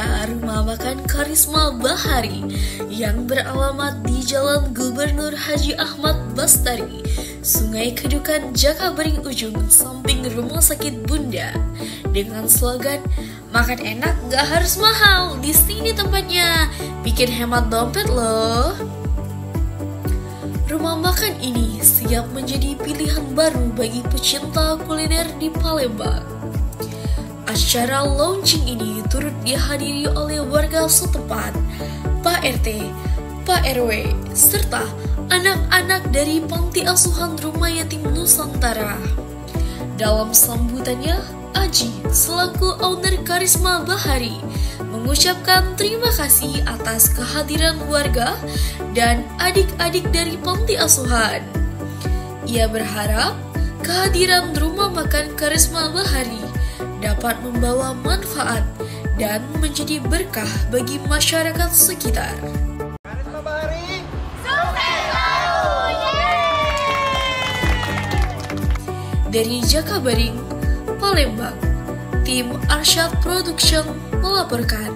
membuka rumah makan Karisma Bahari yang beralamat di Jalan Gubernur Haji Ahmad Bastari, Sungai Kedukan, Jakabaring Ujung, samping Rumah Sakit Bunda, dengan slogan "Makan enak gak harus mahal, di sini tempatnya, bikin hemat dompet loh." Rumah makan ini siap menjadi pilihan baru bagi pecinta kuliner di Palembang. Acara launching ini turut dihadiri oleh warga setempat, Pak RT, Pak RW, serta anak-anak dari Panti Asuhan Rumah Yatim Nusantara. Dalam sambutannya, Aji selaku owner Karisma Bahari mengucapkan terima kasih atas kehadiran warga dan adik-adik dari Panti Asuhan. Ia berharap kehadiran rumah makan Karisma Bahari dapat membawa manfaat dan menjadi berkah bagi masyarakat sekitar. Karisma Bahari, sukses selalu! Dari Jakabaring, Palembang, tim Arsyad Production melaporkan.